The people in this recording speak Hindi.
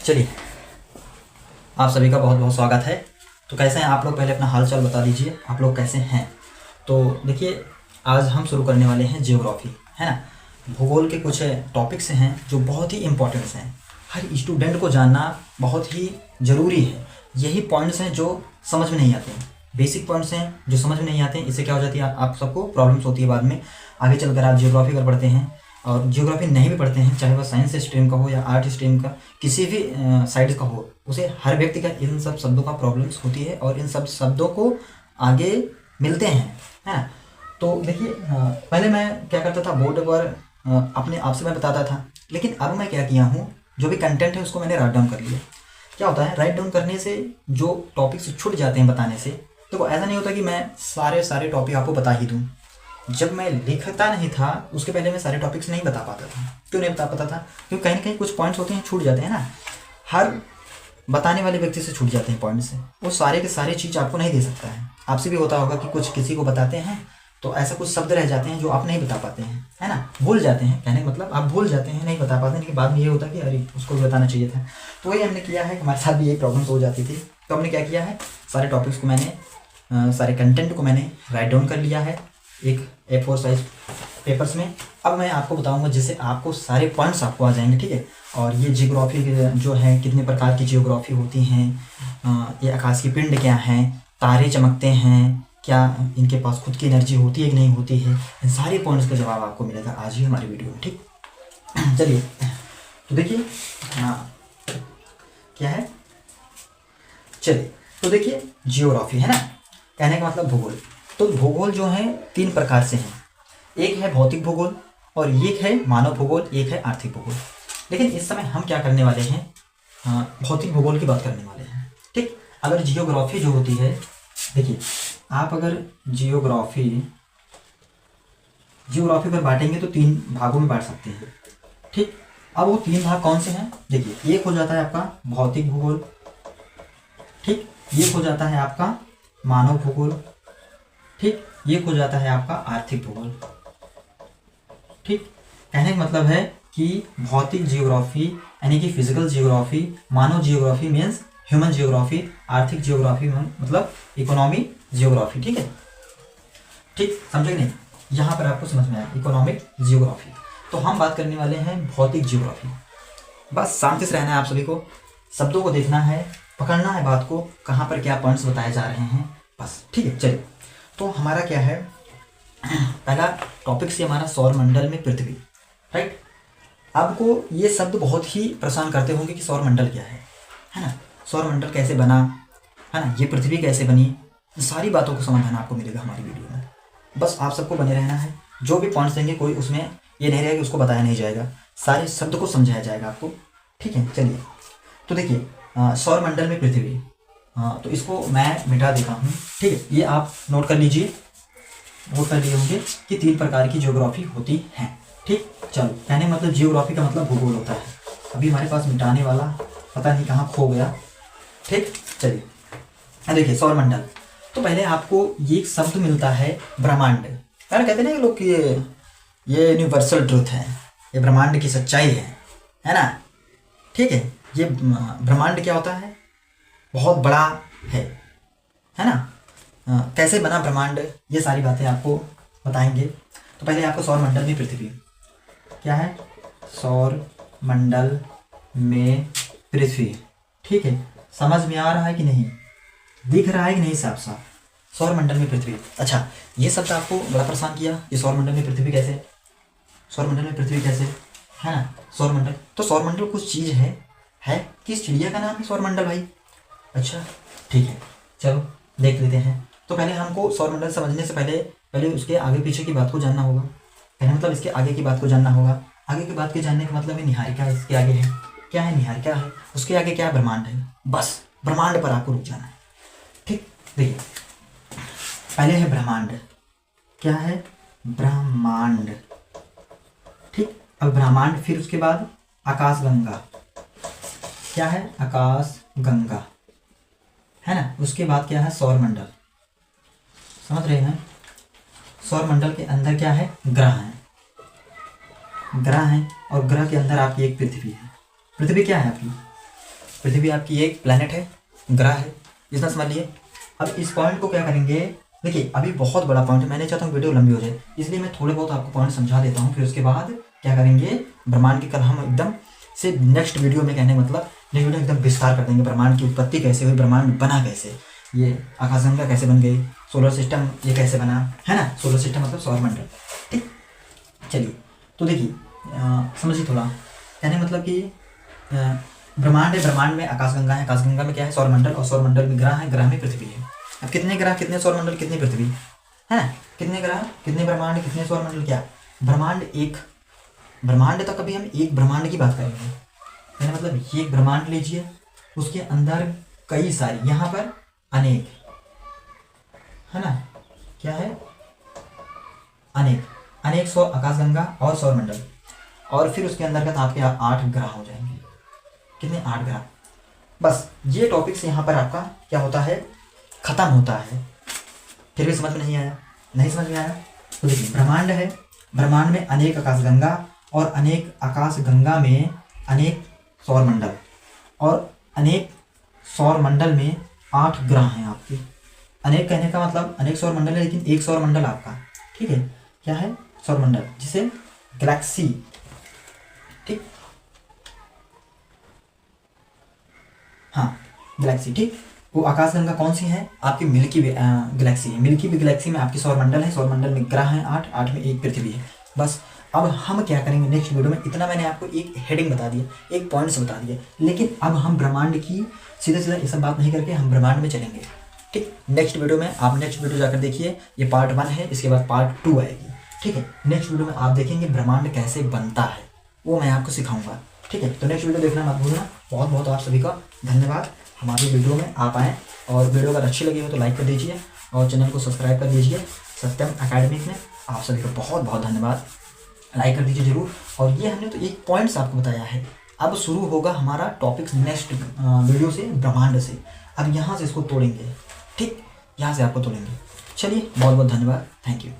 चलिए, आप सभी का बहुत बहुत स्वागत है। तो कैसे हैं आप लोग? पहले अपना हाल चाल बता दीजिए, आप लोग कैसे हैं। तो देखिए, आज हम शुरू करने वाले हैं जियोग्राफी, है ना। भूगोल के कुछ टॉपिक्स हैं जो बहुत ही इम्पोर्टेंट्स हैं, हर स्टूडेंट को जानना बहुत ही ज़रूरी है। यही पॉइंट्स हैं जो समझ में नहीं आते हैं, बेसिक पॉइंट्स हैं जो समझ में नहीं आते हैं। इससे क्या हो जाती है, आप सबको प्रॉब्लम्स होती है बाद में आगे चलकर। आप जियोग्राफी अगर पढ़ते हैं और जियोग्राफी नहीं भी पढ़ते हैं, चाहे वह साइंस स्ट्रीम का हो या आर्ट स्ट्रीम का, किसी भी साइड का हो, उसे हर व्यक्ति का इन सब शब्दों का प्रॉब्लम्स होती है और इन सब शब्दों को आगे मिलते हैं, है ना। तो देखिए, पहले मैं क्या करता था, बोर्ड पर अपने आप से मैं बताता था, लेकिन अब मैं क्या किया हूँ, जो भी कंटेंट है उसको मैंने राइट डाउन कर लिया। क्या होता है, राइट डाउन करने से जो टॉपिक्स छूट जाते हैं बताने से, तो ऐसा नहीं होता कि मैं सारे टॉपिक आपको बता ही दूँ। जब मैं लिखता नहीं था उसके पहले मैं सारे टॉपिक्स नहीं बता पाता था। क्यों नहीं बता पाता था? क्योंकि कहीं ना कहीं कुछ पॉइंट्स होते हैं छूट जाते हैं ना। हर बताने वाले व्यक्ति से छूट जाते हैं पॉइंट्स से, वो सारे के सारे चीज़ आपको नहीं दे सकता है। आपसे भी होता होगा कि कुछ किसी को बताते हैं तो ऐसा कुछ शब्द रह जाते हैं जो आप नहीं बता पाते हैं, है ना। भूल जाते हैं, कहने का मतलब आप भूल जाते हैं, नहीं बता पाते, लेकिन बाद में ये होता कि अरे उसको भी बताना चाहिए था। तो वही हमने किया है, हमारे साथ भी ये प्रॉब्लम्स हो जाती थी। तो हमने क्या किया है, सारे टॉपिक्स को मैंने सारे कंटेंट को मैंने राइट डाउन कर लिया है एक A4 साइज पेपर्स में। अब मैं आपको बताऊंगा जिससे आपको सारे पॉइंट्स आपको आ जाएंगे, ठीक है। और ये जियोग्राफी जो है, कितने प्रकार की जियोग्राफी होती हैं, ये आकाश की पिंड क्या हैं, तारे चमकते हैं क्या, इनके पास खुद की एनर्जी होती है कि नहीं होती है, इन सारे पॉइंट्स का जवाब आपको मिलेगा आज ही हमारी वीडियो में, ठीक। चलिए, तो देखिए, क्या है, चलिए तो देखिए, जियोग्राफी है ना, कहने का मतलब भूगोल। तो भूगोल जो है 3 प्रकार से हैं, एक है भौतिक भूगोल और एक है मानव भूगोल, एक है आर्थिक भूगोल। लेकिन इस समय हम क्या करने वाले हैं, भौतिक भूगोल की बात करने वाले हैं, ठीक। अगर जियोग्राफी जो होती है, देखिए आप अगर जियोग्राफी पर बांटेंगे तो 3 भागों में बांट सकते हैं, ठीक। अब वो 3 भाग कौन से हैं, देखिए, एक हो जाता है आपका भौतिक भूगोल, ठीक। एक हो जाता है आपका मानव भूगोल, ठीक। ये हो जाता है आपका आर्थिक भूगोल, ठीक। कहने का मतलब है कि भौतिक जियोग्राफी यानी कि फिजिकल जियोग्राफी, मानव जियोग्राफी मीन्स ह्यूमन जियोग्राफी, आर्थिक जियोग्राफी मतलब इकोनॉमी जियोग्राफी, ठीक है, ठीक, समझे नहीं। यहाँ पर आपको समझ में आया इकोनॉमिक जियोग्राफी। तो हम बात करने वाले हैं भौतिक जियोग्राफी। बस शांति से रहना है आप सभी को, शब्दों को देखना है, पकड़ना है बात को, कहाँ पर क्या पॉइंट्स बताए जा रहे हैं, बस, ठीक है। चलिए, तो हमारा क्या है, पहला टॉपिक से हमारा सौरमंडल में पृथ्वी, राइट। आपको ये शब्द बहुत ही परेशान करते होंगे कि सौरमंडल क्या है ना, सौरमंडल कैसे बना, है ना, ये पृथ्वी कैसे बनी, इन सारी बातों को समाधान आपको मिलेगा हमारी वीडियो में। बस आप सबको बने रहना है, जो भी पॉइंट्स देंगे कोई उसमें ये नहीं रहेगा कि उसको बताया नहीं जाएगा, सारे शब्द को समझाया जाएगा आपको, ठीक है। चलिए, तो देखिए, सौरमंडल में पृथ्वी, तो इसको मैं मिटा देता हूँ, ठीक है। ये आप नोट कर लीजिए, नोट कर लिए होंगे कि 3 प्रकार की जियोग्राफी होती है, ठीक। चलो, कहने मतलब जियोग्राफी का मतलब भूगोल होता है। अभी हमारे पास मिटाने वाला पता नहीं कहाँ खो गया, ठीक। चलिए, देखिए, सौरमंडल, तो पहले आपको ये एक शब्द मिलता है ब्रह्मांड, यार कहते हैं ना लोग कि ये यूनिवर्सल ट्रूथ है, ये ब्रह्मांड की सच्चाई है ना, ठीक है। ये ब्रह्मांड क्या होता है, बहुत बड़ा है ना। कैसे बना ब्रह्मांड, ये सारी बातें आपको बताएंगे। तो पहले आपको सौरमंडल में पृथ्वी क्या है, सौरमंडल में पृथ्वी, ठीक है। समझ में आ रहा है कि नहीं, दिख रहा है कि नहीं साफ साफ, सौरमंडल में पृथ्वी। अच्छा, ये शब्द आपको बड़ा परेशान किया, ये सौरमंडल में पृथ्वी कैसे, सौरमंडल में पृथ्वी कैसे, है ना। सौरमंडल, तो सौरमंडल कुछ चीज़ है किस चिड़िया का नाम है सौरमंडल भाई, अच्छा, ठीक है, चलो देख लेते हैं। तो पहले हमको सौरमंडल समझने से पहले उसके आगे पीछे की बात को जानना होगा, पहले मतलब इसके आगे की बात को जानना होगा। आगे की बात के जानने का मतलब है निहारिका इसके आगे है, क्या है, निहारिका है, उसके आगे क्या है, ब्रह्मांड है। बस ब्रह्मांड पर आपको रुक जाना है, ठीक। देखिए, पहले है ब्रह्मांड, क्या है, ब्रह्मांड, ठीक। अब ब्रह्मांड, फिर उसके बाद आकाशगंगा, क्या है, आकाश गंगा, है ना। उसके बाद क्या है, सौरमंडल, समझ रहे हैं। सौरमंडल के अंदर क्या है, ग्रह हैं, ग्रह हैं, और ग्रह के अंदर आपकी एक पृथ्वी है। पृथ्वी क्या है आपकी, पृथ्वी आपकी एक प्लैनेट है, ग्रह है, इतना समझ लिए। अब इस पॉइंट को क्या करेंगे, देखिए अभी बहुत बड़ा पॉइंट है, मैं नहीं चाहता हूँ वीडियो लंबी हो जाए, इसलिए मैं थोड़े बहुत आपको पॉइंट समझा देता हूँ। फिर उसके बाद क्या करेंगे, ब्रह्मांड की कल हम एकदम से नेक्स्ट वीडियो में, कहने मतलब नेक्स्ट वीडियो एकदम विस्तार कर देंगे। ब्रह्मांड की उत्पत्ति कैसे हुई, ब्रह्मांड बना कैसे, ये आकाशगंगा कैसे बन गई, सोलर सिस्टम ये कैसे बना, है ना। सोलर सिस्टम मतलब सौरमंडल। ठीक, चलिए तो देखिए समझिए थोड़ा, कहने मतलब कि ब्रह्मांड है, ब्रह्मांड में आकाशगंगा है, आकाशगंगा में क्या है, सौरमंडल, और सौरमंडल में ग्रह है, ग्रह में पृथ्वी है। अब कितने ग्रह, कितने सौरमंडल, कितनी पृथ्वी है ना, कितने ग्रह, कितने ब्रह्मांड, कितने सौरमंडल, क्या ब्रह्मांड एक। ब्रह्मांड तक अभी हम एक ब्रह्मांड की बात करेंगे, कहने मतलब ये एक ब्रह्मांड लीजिए, उसके अंदर कई सारी, यहाँ पर अनेक, है ना, क्या है, अनेक, अनेक सौ आकाशगंगा और सौरमंडल, और फिर उसके अंतर्गत आपके 8 ग्रह हो जाएंगे। कितने, 8 ग्रह। बस ये टॉपिक्स यहाँ पर आपका क्या होता है, खत्म होता है। फिर भी समझ में नहीं आया, नहीं समझ में आया तो देखिए, ब्रह्मांड है, ब्रह्मांड में अनेक आकाशगंगा, और अनेक आकाशगंगा में अनेक सौरमंडल, और अनेक सौरमंडल में 8 ग्रह हैं आपके। अनेक कहने का मतलब अनेक सौरमंडल है, लेकिन एक सौरमंडल आपका, ठीक है, क्या है, सौरमंडल, जिसे गैलेक्सी, ठीक, हाँ गैलेक्सी, ठीक। वो आकाशगंगा कौन सी है आपकी, मिल्की वे गैलेक्सी है। मिल्की वे गैलेक्सी में आपकी सौरमंडल है, सौरमंडल में ग्रह हैं 8, 8 में एक पृथ्वी है। बस अब हम क्या करेंगे नेक्स्ट वीडियो में, इतना मैंने आपको एक हेडिंग बता दिया, एक पॉइंट्स बता दिए, लेकिन अब हम ब्रह्मांड की सीधा सीधा ये सब बात नहीं करके हम ब्रह्मांड में चलेंगे। ठीक, नेक्स्ट वीडियो में, आप नेक्स्ट वीडियो जाकर देखिए, ये पार्ट 1 है, इसके बाद पार्ट 2 आएगी। ठीक है, नेक्स्ट वीडियो में आप देखेंगे ब्रह्मांड कैसे बनता है, वो मैं आपको सिखाऊंगा। ठीक है, तो नेक्स्ट वीडियो देखना मत भूलना। बहुत बहुत आप सभी का धन्यवाद, हमारी वीडियो में आप आएँ, और वीडियो अगर अच्छी लगी हो तो लाइक कर दीजिए, और चैनल को सब्सक्राइब कर दीजिए। सत्यम एकेडमिक में आप सभी का बहुत बहुत धन्यवाद, लाइक कर दीजिए जरूर। और ये हमने तो एक पॉइंट्स आपको बताया है, अब शुरू होगा हमारा टॉपिक्स नेक्स्ट वीडियो से, ब्रह्मांड से। अब यहाँ से इसको तोड़ेंगे, ठीक, यहाँ से आपको तोड़ेंगे। चलिए, बहुत बहुत धन्यवाद, थैंक यू।